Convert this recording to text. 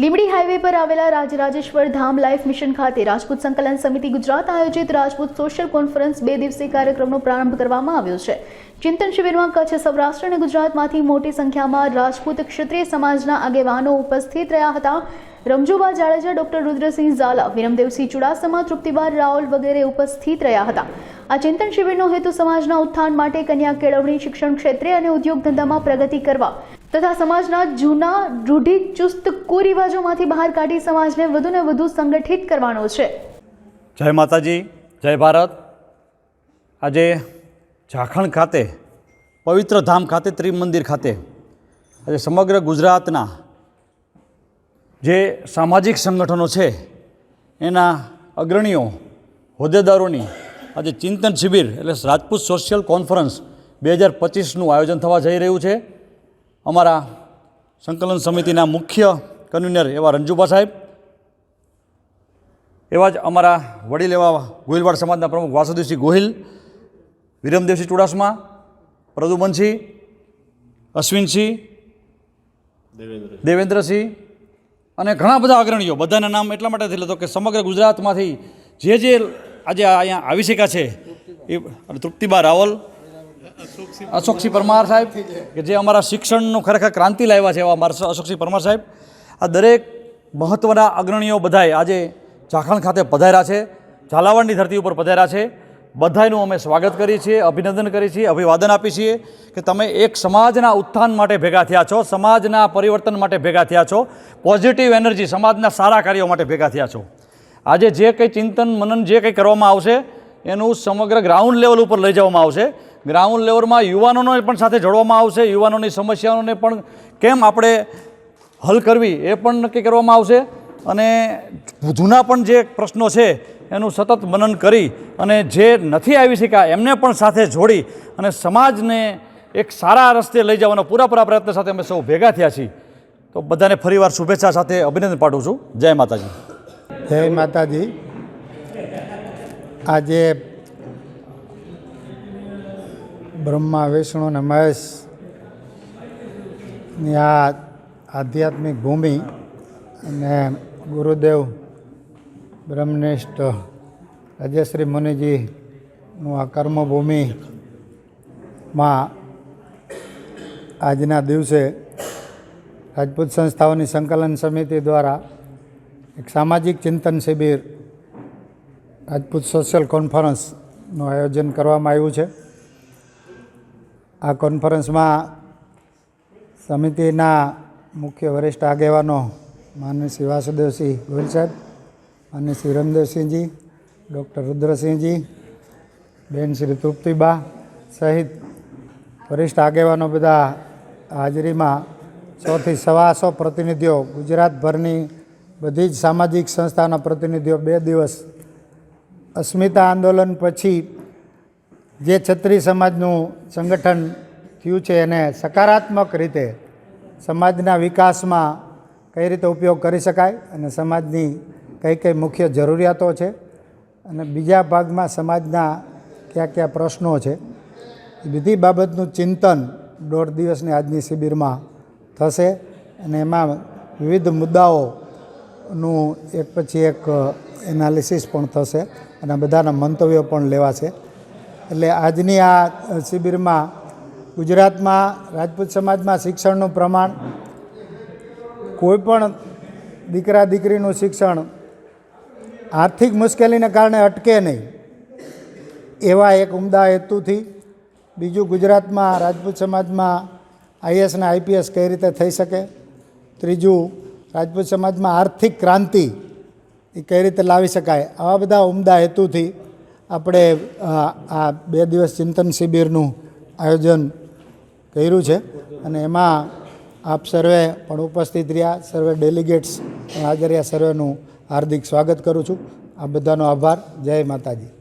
Limbdi highway પર આવેલા રાજરાજેશ્વર ધામ life mission ખાતે રાજપૂત સંકલન સમિતિ ગુજરાત આયોજિત રાજપૂત સોશિયલ કોન્ફરન્સ 2 દિવસીય કાર્યક્રમનો પ્રારંભ કરવામાં આવ્યો છે। ચિંતન શિબિરમાં કચ્છ, સૌરાષ્ટ્ર અને ગુજરાતમાંથી મોટી સંખ્યામાં રાજપૂત ક્ષત્રિય સમાજના આગેવાનો ઉપસ્થિત રહ્યા હતા। રમજુબા જાડેજા, ડોક્ટર રુદ્રસિંહ ઝાલા, વિરમદેવસિંહ ચુડાસમા, તૃપ્તિબા રાવલ વગેરે ઉપસ્થિત રહ્યા હતા। આ ચિંતન શિબિરનો હેતુ સમાજના ઉત્થાન માટે કન્યા કેળવણી, શિક્ષણ ક્ષેત્રે અને ઉદ્યોગ ધંધામાં પ્રગતિ કરવા તથા સમાજના જૂના રૂઢિચુસ્ત કુરિવાજોમાંથી બહાર કાઢી સમાજને વધુને વધુ સંગઠિત કરવાનો છે। જય માતાજી, જય ભારત। આજે ઝાખણ ખાતે, પવિત્ર ધામ ખાતે, ત્રિમંદિર ખાતે આજે સમગ્ર ગુજરાતના જે સામાજિક સંગઠનો છે એના અગ્રણીઓ, હોદ્દેદારોની આજે ચિંતન શિબિર એટલે રાજપૂત સોશિયલ કોન્ફરન્સ 2025નું આયોજન થવા જઈ રહ્યું છે। અમારા સંકલન સમિતિના મુખ્ય કન્વીનર એવા રંજુબા સાહેબ, એવા જ અમારા વડીલ એવા ગોહિલવાડ સમાજના પ્રમુખ વાસુદેવસિંહ ગોહિલ, વિરમદેવસિંહ ચુડાસમા, પ્રદુમનસિંહ, અશ્વિનસિંહ, દેવેન્દ્રસિંહ અને ઘણા બધા અગ્રણીઓ, બધાના નામ એટલા માટે લેતો કે સમગ્ર ગુજરાતમાંથી જે આજે અહીંયા આવી શક્યા છે એ તૃપ્તિબા રાવલ, અશોકસિંહ પરમાર સાહેબ કે જે અમારા શિક્ષણનું ખરેખર ક્રાંતિ લાવ્યા છે, એવા અમારા અશોકસિંહ પરમાર સાહેબ, આ દરેક મહત્ત્વના અગ્રણીઓ બધાએ આજે ઝાખણ ખાતે પધાર્યા છે, ઝાલાવાડની ધરતી ઉપર પધાર્યા છે। બધાનું અમે સ્વાગત કરીએ છીએ, અભિનંદન કરીએ છીએ, અભિવાદન આપીએ છીએ કે તમે એક સમાજના ઉત્થાન માટે ભેગા થયા છો, સમાજના પરિવર્તન માટે ભેગા થયા છો, પોઝિટિવ એનર્જી, સમાજના સારા કાર્યો માટે ભેગા થયા છો। આજે જે કંઈ ચિંતન મનન જે કંઈ કરવામાં આવશે એનું સમગ્ર ગ્રાઉન્ડ લેવલ ઉપર લઈ જવામાં આવશે। ગ્રાઉન્ડ લેવલમાં યુવાનોને પણ સાથે જોડવામાં આવશે, યુવાનોની સમસ્યાઓને પણ કેમ આપણે હલ કરવી એ પણ નક્કી કરવામાં આવશે અને જૂના પણ જે પ્રશ્નો છે એનું સતત મનન કરી અને જે નથી આવી શક્યા એમને પણ સાથે જોડી અને સમાજને એક સારા રસ્તે લઈ જવાનો પૂરા પ્રયત્ન સાથે અમે સૌ ભેગા થયા છીએ। તો બધાને ફરીવાર શુભેચ્છા સાથે અભિનંદન પાઠવું છું। જય માતાજી, જય માતાજી। આજે બ્રહ્મા, વિષ્ણુ અને મહેશની આ આધ્યાત્મિક ભૂમિ અને ગુરુદેવ બ્રહ્મનિષ્ઠ રાજેશ્રી મુનિજીનું આ કર્મભૂમિમાં આજના દિવસે રાજપૂત સંસ્થાઓની સંકલન સમિતિ દ્વારા એક સામાજિક ચિંતન શિબિર રાજપૂત સોશિયલ કોન્ફરન્સનું આયોજન કરવામાં આવ્યું છે। આ કોન્ફરન્સમાં સમિતિના મુખ્ય વરિષ્ઠ આગેવાનો માનનીય શ્રી વાસુદેવસિંહ ગોહિલ સાહેબ, માનનીય શ્રી વિરમદેવસિંહજી, ડૉક્ટર રુદ્રસિંહજી, બેન શ્રી તૃપ્તિબા સહિત વરિષ્ઠ આગેવાનો બધા હાજરીમાં 100 થી 125 પ્રતિનિધિઓ, ગુજરાતભરની બધી જ સામાજિક સંસ્થાના પ્રતિનિધિઓ 2 દિવસ અસ્મિતા આંદોલન પછી જે ક્ષત્રિય સમાજનું સંગઠન થયું છે એને સકારાત્મક રીતે સમાજના વિકાસમાં કઈ રીતે ઉપયોગ કરી શકાય અને સમાજની કઈ મુખ્ય જરૂરિયાતો છે અને બીજા ભાગમાં સમાજના કયા પ્રશ્નો છે એ બધી બાબતનું ચિંતન 1.5 દિવસની આજની શિબિરમાં થશે અને એમાં વિવિધ મુદ્દાઓનું એક પછી એક એનાલિસિસ પણ થશે અને બધાના મંતવ્યો પણ લેવાશે। એટલે આજની આ શિબિરમાં ગુજરાતમાં રાજપૂત સમાજમાં શિક્ષણનું પ્રમાણ, કોઈ પણ દીકરા દીકરીનું શિક્ષણ આર્થિક મુશ્કેલીને કારણે અટકે નહીં એવા એક ઉમદા હેતુથી, બીજું ગુજરાતમાં રાજપૂત સમાજમાં IAS અને IPS કઈ રીતે થઈ શકે, ત્રીજું રાજપૂત સમાજમાં આર્થિક ક્રાંતિ એ કઈ રીતે લાવી શકાય, આવા બધા ઉમદા હેતુથી આપણે આ 2 દિવસ ચિંતન શિબિરનું આયોજન કર્યું છે અને એમાં આપ સર્વે પણ ઉપસ્થિત રહ્યા, સર્વે ડેલિગેટ્સ હાજર રહ્યા, સર્વેનું હાર્દિક સ્વાગત કરું છું। આ બધાનો આભાર। જય માતાજી।